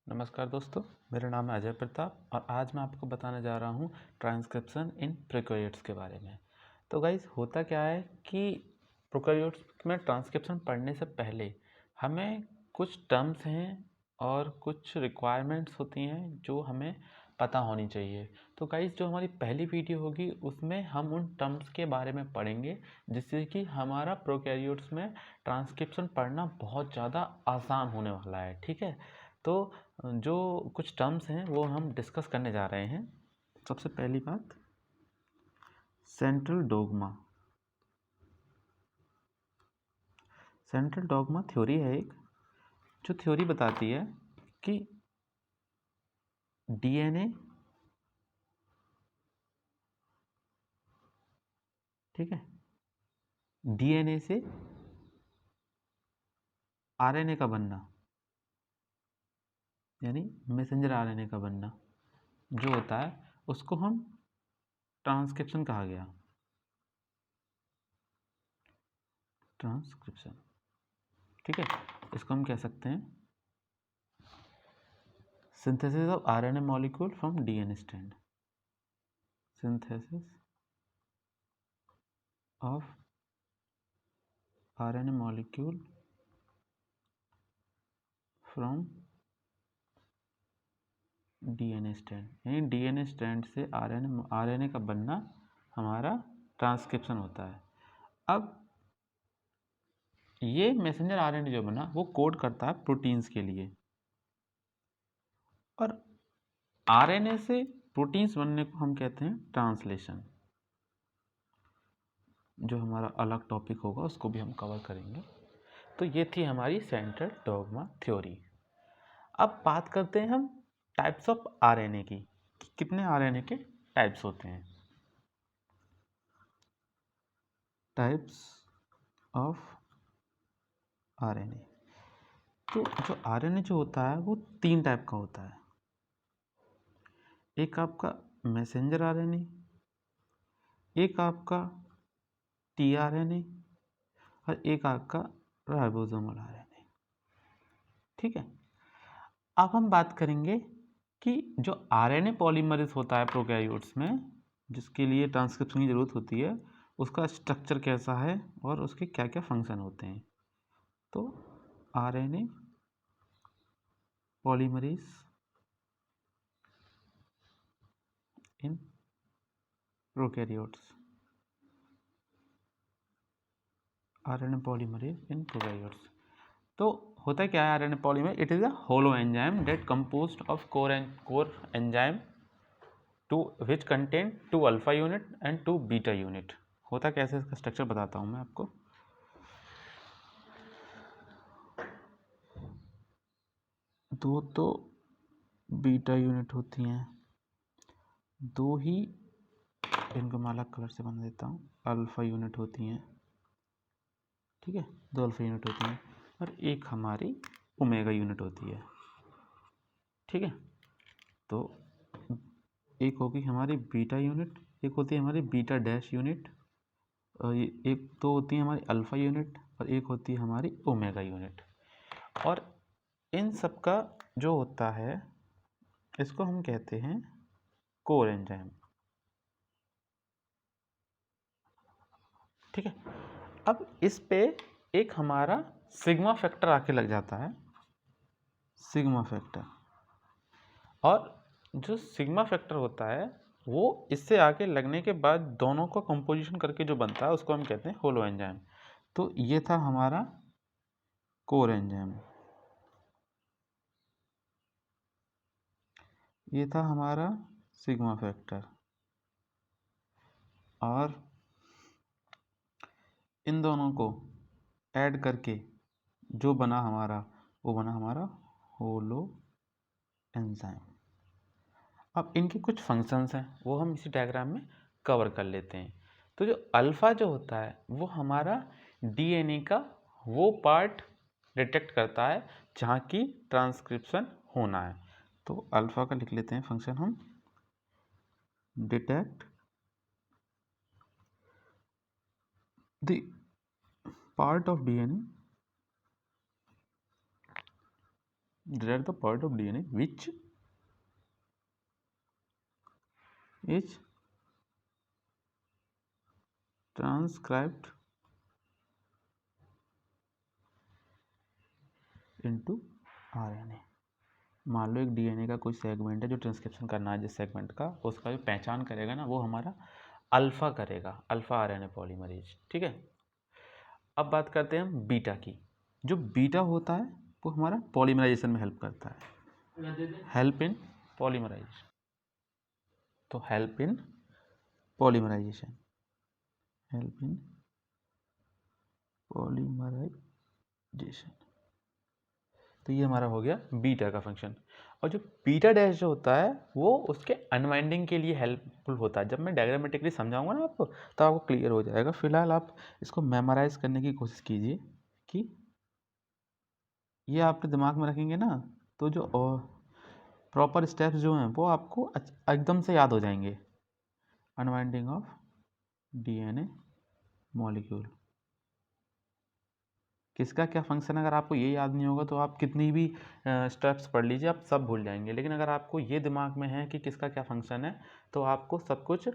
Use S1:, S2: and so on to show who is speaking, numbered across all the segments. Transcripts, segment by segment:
S1: नमस्कार दोस्तों, मेरा नाम है अजय प्रताप और आज मैं आपको बताने जा रहा हूँ ट्रांसक्रिप्शन इन प्रोकैरियोट्स के बारे में। तो गाइस, होता क्या है कि प्रोकैरियोट्स में ट्रांसक्रिप्शन पढ़ने से पहले हमें कुछ टर्म्स हैं और कुछ रिक्वायरमेंट्स होती हैं जो हमें पता होनी चाहिए। तो गाइस, जो हमारी पहली वीडियो होगी उसमें हम उन टर्म्स के बारे में पढ़ेंगे जिससे कि हमारा प्रोकैरियोट्स में ट्रांसक्रिप्शन पढ़ना बहुत ज़्यादा आसान होने वाला है। ठीक है, तो जो कुछ टर्म्स हैं वो हम डिस्कस करने जा रहे हैं। सबसे पहली बात, central dogma. Central dogma theory है एक, जो थ्योरी बताती है कि डीएनए, ठीक है, डीएनए से आरएनए का बनना, यानी मैसेंजर आरएनए का बनना जो होता है उसको हम ट्रांसक्रिप्शन कहा गया। ट्रांसक्रिप्शन, ठीक है, इसको हम कह सकते हैं synthesis of RNA molecule from DNA strand. Synthesis of RNA molecule from DNA strand, यानी डीएनए स्ट्रैंड से आरएनए का बनना हमारा ट्रांसक्रिप्शन होता है। अब ये मैसेंजर आरएनए जो बना वो कोड करता है प्रोटीन्स के लिए, और आरएनए से प्रोटीन्स बनने को हम कहते हैं ट्रांसलेशन। जो हमारा अलग टॉपिक होगा उसको भी हम कवर करेंगे। तो ये थी हमारी सेंट्रल डोग्मा थ्योरी। अब बात करते हैं हम टाइप्स ऑफ आरएनए की, कि कितने आरएनए के टाइप्स होते हैं। Types of RNA. तो जो आरएनए जो होता है वो 3 टाइप का होता है। एक आपका मैसेंजर आरएनए, एक आपका टीआरएनए और एक आपका राइबोसोमल आरएनए। ठीक है, अब हम बात करेंगे कि जो आरएनए पॉलीमरेज होता है प्रोकैरियोट्स में, जिसके लिए ट्रांसक्रिप्शन की ज़रूरत होती है, उसका स्ट्रक्चर कैसा है और उसके क्या क्या फंक्शन होते हैं। तो RNA polymerase in prokaryotes. RNA polymerase in prokaryotes. तो होता क्या है RNA polymerase? It is a holo enzyme that composed of core enzyme to which contain 2 alpha unit and 2 beta unit. होता कैसे, इसका स्ट्रक्चर बताता हूँ मैं आपको। दो तो बीटा यूनिट होती हैं, दो ही, इनको मैं अलग कलर से बना देता हूँ, अल्फा यूनिट होती हैं। ठीक है, 2 अल्फा यूनिट होती हैं और एक हमारी ओमेगा यूनिट होती है। ठीक है, तो एक होगी हमारी बीटा यूनिट, एक होती है हमारी बीटा डैश यूनिट, और एक तो होती है हमारी अल्फा यूनिट और एक होती है हमारी ओमेगा यूनिट। और इन सब का जो होता है इसको हम कहते हैं कोर एंजाइम। ठीक है, अब इस पे एक हमारा सिग्मा फैक्टर आके लग जाता है, सिग्मा फैक्टर। और जो सिग्मा फैक्टर होता है वो इससे आगे लगने के बाद दोनों को कंपोजिशन करके जो बनता है उसको हम कहते हैं होलो एंजाइम। तो ये था हमारा कोर एंजाइम, ये था हमारा सिग्मा फैक्टर, और इन दोनों को ऐड करके जो बना हमारा, वो बना हमारा होलो एंजाइम। अब इनके कुछ फंक्शंस हैं वो हम इसी डायग्राम में कवर कर लेते हैं। तो जो अल्फ़ा जो होता है वो हमारा डीएनए का वो पार्ट डिटेक्ट करता है जहाँ की ट्रांसक्रिप्शन होना है। तो अल्फ़ा का लिख लेते हैं फंक्शन हम, detect the part of DNA That the part of DNA which is transcribed into RNA। मान लो एक डीएनए का कोई सेगमेंट है जो ट्रांसक्रिप्शन करना है जिस सेगमेंट का, उसका जो पहचान करेगा ना वो हमारा अल्फा करेगा, अल्फा आरएनए पॉलीमरेज। ठीक है, अब बात करते हैं हम बीटा की। जो बीटा होता है वो हमारा पॉलीमराइजेशन में हेल्प करता है, हेल्प इन पॉलीमराइज। तो help in polymerization, help in polymerization. तो ये हमारा हो गया बीटा का फंक्शन। और जो बीटा डैश जो होता है वो उसके अनवाइंडिंग के लिए हेल्पफुल होता है। जब मैं डायग्रामेटिकली समझाऊंगा ना आपको तो आपको क्लियर हो जाएगा। फिलहाल आप इसको मेमोराइज करने की कोशिश कीजिए कि ये आपके दिमाग में रखेंगे ना तो जो प्रॉपर स्टेप्स जो हैं वो आपको एकदम से याद हो जाएंगे। अनवाइंडिंग ऑफ डीएनए मॉलिक्यूल, किसका क्या फंक्शन। अगर आपको ये याद नहीं होगा तो आप कितनी भी स्टेप्स पढ़ लीजिए आप सब भूल जाएंगे। लेकिन अगर आपको ये दिमाग में है कि किसका क्या फंक्शन है तो आपको सब कुछ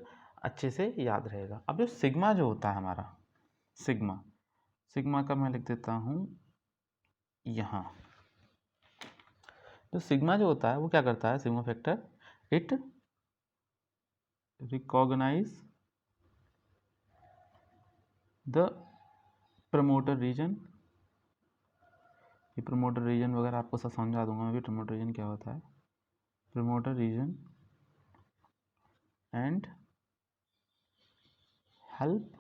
S1: अच्छे से याद रहेगा। अब जो सिग्मा जो होता है हमारा, सिग्मा, सिग्मा का मैं लिख देता हूँ यहाँ। जो सिग्मा जो होता है वो क्या करता है, sigma factor, it recognise the promoter region. ये प्रमोटर रीजन वगैरह आपको सब समझा दूंगा मैं भी, प्रमोटर रीजन क्या होता है। Promoter region and help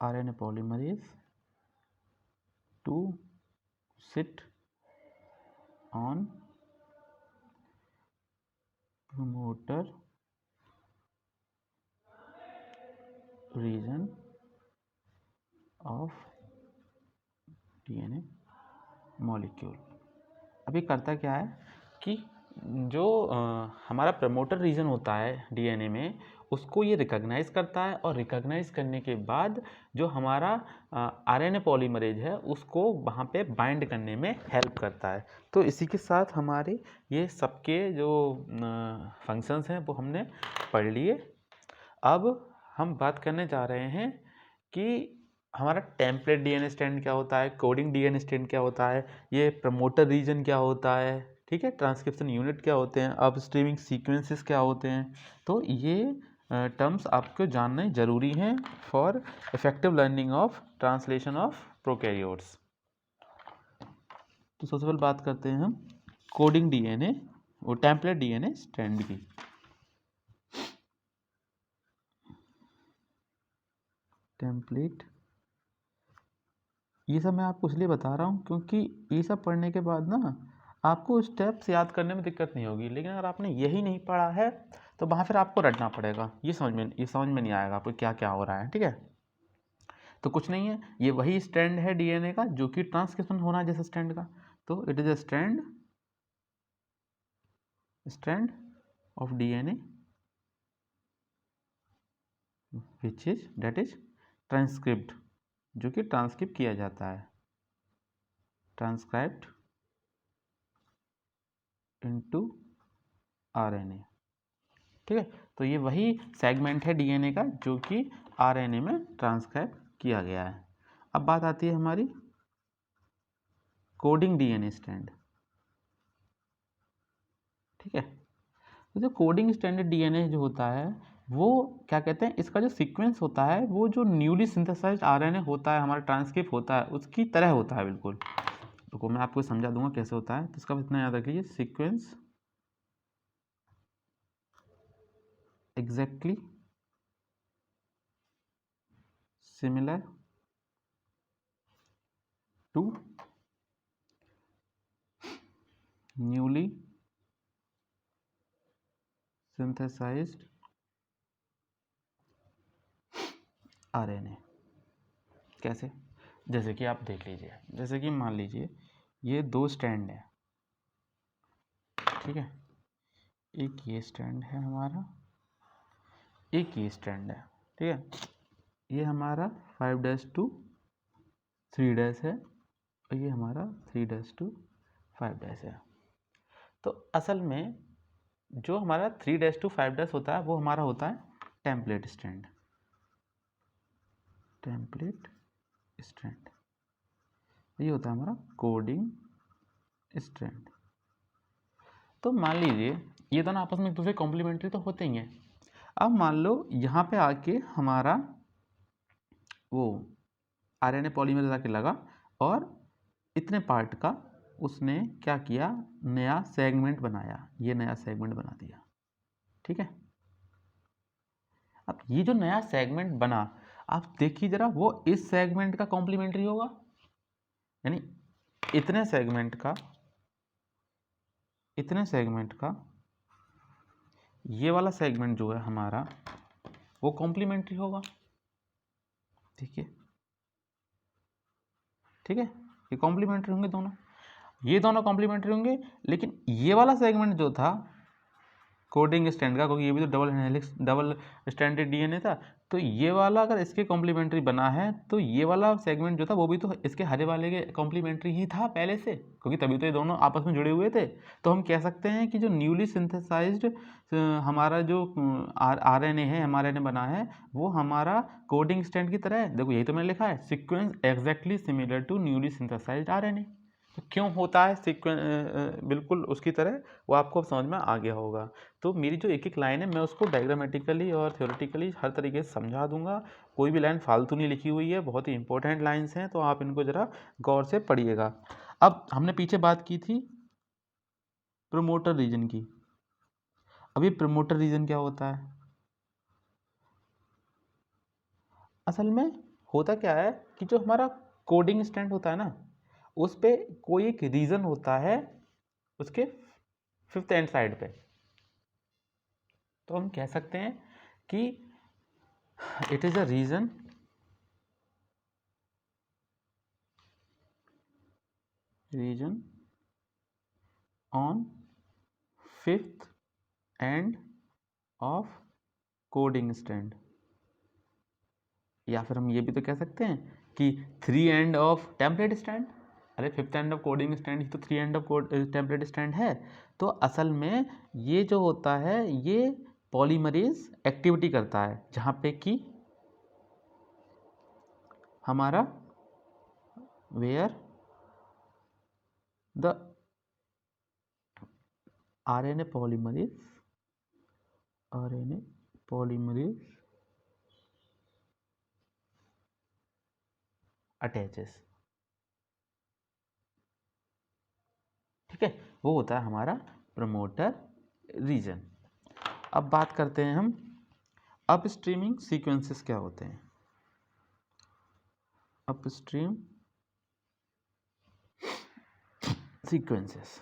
S1: RNA polymerase to sit on promoter region of DNA molecule। अभी करता क्या है कि जो हमारा प्रमोटर रीजन होता है डीएनए में उसको ये रिकॉग्नाइज करता है और रिकॉग्नाइज करने के बाद जो हमारा आरएनए पॉलीमरेज है उसको वहाँ पे बाइंड करने में हेल्प करता है। तो इसी के साथ हमारे ये सबके जो फंक्शंस हैं वो हमने पढ़ लिए। अब हम बात करने जा रहे हैं कि हमारा टेम्पलेट डीएनए स्ट्रैंड क्या होता है, कोडिंग डीएनए स्ट्रैंड क्या होता है, ये प्रमोटर रीजन क्या होता है, ठीक है, ट्रांसक्रिप्शन यूनिट क्या होते हैं, अपस्ट्रीमिंग सीक्वेंसेस क्या होते हैं। तो ये टर्म्स आपको जानने ज़रूरी हैं for effective learning of translation of prokaryotes. तो सबसे पहले बात करते हैं हम कोडिंग डीएनए और टेम्पलेट डीएनए स्ट्रैंड की। टेम्पलेट, ये सब मैं आपको इसलिए बता रहा हूँ क्योंकि ये सब पढ़ने के बाद ना आपको स्टेप्स याद करने में दिक्कत नहीं होगी। लेकिन अगर आपने यही नहीं पढ़ा है तो वहाँ फिर आपको रटना पड़ेगा, ये समझ में नहीं आएगा आपको क्या क्या हो रहा है। ठीक है, तो कुछ नहीं है, ये वही स्ट्रैंड है डीएनए का जो कि ट्रांसक्रिप्शन होना है जैसे स्ट्रैंड का। तो it is a strand of DNA which is that is transcript, जो कि ट्रांसक्रिप्ट किया जाता है, ट्रांसक्राइब्ड इनटू आरएनए। ठीक है, तो ये वही सेगमेंट है डीएनए का जो कि आरएनए में ट्रांसक्राइब किया गया है। अब बात आती है हमारी कोडिंग डीएनए स्ट्रैंड। ठीक है, तो जो कोडिंग स्टैंडर्ड डीएनए जो होता है वो क्या कहते हैं, इसका जो सीक्वेंस होता है वो जो न्यूली सिंथेसाइज्ड आरएनए होता है, हमारा ट्रांसक्रिप्ट होता है उसकी तरह होता है बिल्कुल। तो मैं आपको समझा दूंगा कैसे होता है। तो इसका इतना याद रखिए, sequence exactly similar to newly synthesised RNA. कैसे, जैसे कि आप देख लीजिए, जैसे कि मान लीजिए ये दो स्टैंड है, ठीक है, एक ये स्टैंड है हमारा, एक ये स्टैंड है। ठीक है, ये हमारा 5' to 3' है और ये हमारा 3-5' है। तो असल में जो हमारा 3-5' होता है वो हमारा होता है टेम्पलेट स्ट्रैंड। टेम्पलेट स्ट्रैंड ये होता है हमारा कोडिंग स्ट्रैंड। तो मान लीजिए ये दोनों आपस में एक दूसरे कॉम्प्लीमेंट्री तो होते ही हैं। अब मान लो यहाँ पे आके हमारा वो आरएनए पॉलीमरेज आके लगा और इतने पार्ट का उसने क्या किया, नया सेगमेंट बनाया, ये नया सेगमेंट बना दिया। ठीक है, अब ये जो नया सेगमेंट बना, आप देखिए जरा, वो इस सेगमेंट का कॉम्प्लीमेंट्री होगा, यानी इतने सेगमेंट का ये वाला सेगमेंट जो है हमारा वो कॉम्प्लीमेंट्री होगा। ठीक है, ये कॉम्प्लीमेंट्री होंगे दोनों, ये दोनों कॉम्प्लीमेंट्री होंगे। लेकिन ये वाला सेगमेंट जो था कोडिंग स्ट्रैंड का, क्योंकि ये भी तो डबल स्ट्रैंडेड डीएनए था, तो ये वाला अगर इसके कॉम्प्लीमेंट्री बना है तो ये वाला सेगमेंट जो था वो भी तो इसके हरे वाले के कॉम्प्लीमेंट्री ही था पहले से, क्योंकि तभी तो ये दोनों आपस में जुड़े हुए थे। तो हम कह सकते हैं कि जो न्यूली सिंथेसाइज्ड हमारा जो आरएनए है, mRNA बना है, वो हमारा कोडिंग स्ट्रैंड की तरह है। देखो यही तो मैंने लिखा है, sequence exactly similar to newly synthesised RNA. तो क्यों होता है सीक्वेंस बिल्कुल उसकी तरह, वो आपको समझ में आ गया होगा। तो मेरी जो एक एक लाइन है मैं उसको डायग्रामेटिकली और थ्योरेटिकली हर तरीके से समझा दूंगा। कोई भी लाइन फालतू नहीं लिखी हुई है, बहुत ही इंपॉर्टेंट लाइन्स हैं, तो आप इनको ज़रा गौर से पढ़िएगा। अब हमने पीछे बात की थी प्रमोटर रीजन की। अभी प्रमोटर रीजन क्या होता है? असल में होता क्या है कि जो हमारा कोडिंग स्ट्रैंड होता है ना, उस पे कोई एक रीजन होता है उसके 5th एंड साइड पे। तो हम कह सकते हैं कि it is a region on 5th end of coding strand. या फिर हम ये भी तो कह सकते हैं कि 3 एंड ऑफ टेम्पलेट स्ट्रैंड। अरे 5th end of coding strand ही तो 3 एंड ऑफ टेम्पलेट स्ट्रैंड है। तो असल में ये जो होता है ये पॉलीमरेज एक्टिविटी करता है, जहाँ पे कि हमारा where the RNA polymerase attaches. ठीक है, वो होता है हमारा प्रमोटर रीजन। अब बात करते हैं हम अपस्ट्रीमिंग सीक्वेंसेस क्या होते हैं। अपस्ट्रीम सीक्वेंसेस,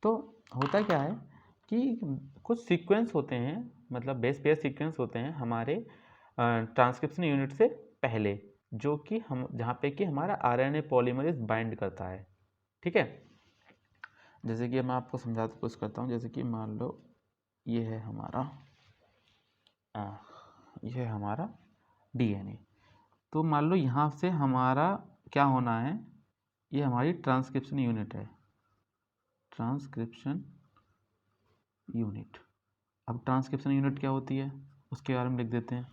S1: तो होता क्या है कि कुछ सीक्वेंस होते हैं, मतलब बेस पेयर सीक्वेंस होते हैं हमारे ट्रांसक्रिप्शन यूनिट से पहले, जो कि हम जहाँ पे कि हमारा आरएनए पॉलीमरेज बाइंड करता है। ठीक है, जैसे कि मैं आपको समझाने की कोशिश करता हूँ। जैसे कि मान लो ये है हमारा डीएनए। तो मान लो यहाँ से हमारा क्या होना है, ये हमारी ट्रांसक्रिप्शन यूनिट है, ट्रांसक्रिप्शन यूनिट। अब ट्रांसक्रिप्शन यूनिट क्या होती है उसके बारे में लिख देते हैं।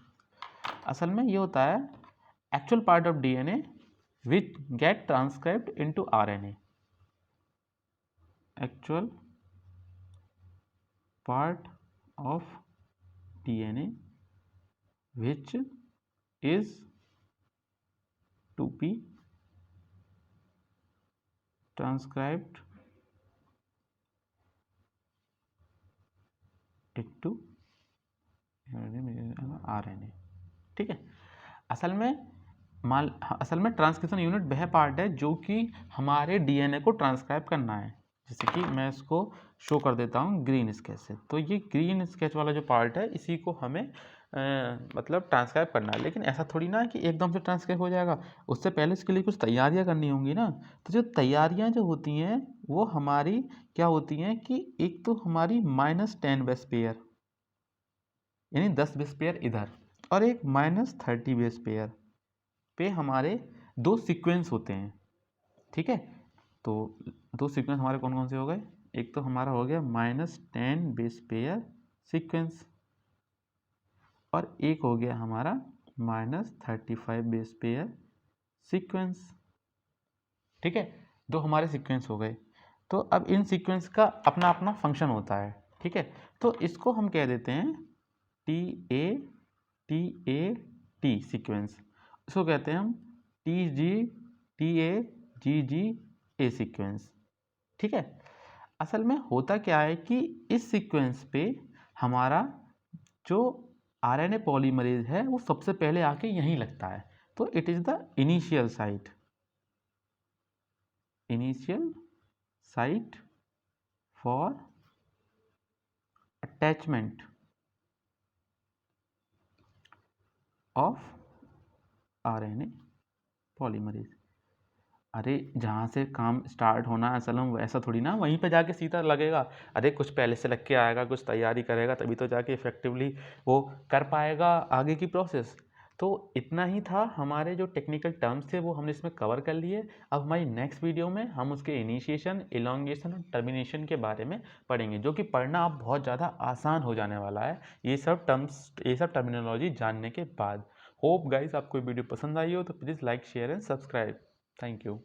S1: असल में ये होता है actual part of DNA which get transcribed into RNA. Actual part of DNA which is to be transcribed into RNA. ठीक है, असल में ट्रांसक्रिप्शन यूनिट वह पार्ट है जो कि हमारे डीएनए को ट्रांसक्राइब करना है। जैसे कि मैं इसको शो कर देता हूँ ग्रीन स्केच से। तो ये ग्रीन स्केच वाला जो पार्ट है इसी को हमें मतलब ट्रांसक्राइब करना है। लेकिन ऐसा थोड़ी ना है कि एकदम से ट्रांसक्राइब हो जाएगा, उससे पहले इसके लिए कुछ तैयारियां करनी होंगी ना। तो जो तैयारियां जो होती हैं वो हमारी क्या होती हैं कि एक तो हमारी -10 बेस पेयर, यानी 10 बेस पेयर इधर, और एक -30 बेस पेयर पे हमारे दो सीक्वेंस होते हैं, ठीक है। तो दो सीक्वेंस हमारे कौन कौन से हो गए, एक तो हमारा हो गया -10 बेस पेयर सीक्वेंस और एक हो गया हमारा -35 बेस पेयर सीक्वेंस, ठीक है। दो हमारे सीक्वेंस हो गए। तो अब इन सीक्वेंस का अपना अपना फंक्शन होता है, ठीक है। तो इसको हम कह देते हैं टी सीक्वेंस, इसको कहते हैं हम TA सीक्वेंस, ठीक है। असल में होता क्या है कि इस सीक्वेंस पे हमारा जो आरएनए पॉलीमरेज है वो सबसे पहले आके यहीं लगता है। तो it is the initial site for attachment of RNA polymerase. अरे जहाँ से काम स्टार्ट होना है असल में वैसा थोड़ी ना वहीं पे जाके सीधा लगेगा। अरे कुछ पहले से लग के आएगा, कुछ तैयारी करेगा, तभी तो जाके इफेक्टिवली वो कर पाएगा आगे की प्रोसेस। तो इतना ही था, हमारे जो टेक्निकल टर्म्स थे वो हमने इसमें कवर कर लिए। अब हमारी नेक्स्ट वीडियो में हम उसके इनिशिएशन, इलॉन्गेशन और टर्मिनेशन के बारे में पढ़ेंगे, जो कि पढ़ना अब बहुत ज़्यादा आसान हो जाने वाला है ये सब टर्म्स, ये सब टर्मिनोलॉजी जानने के बाद। होप गाइस आपको वीडियो पसंद आई हो तो please like, share and subscribe. Thank you.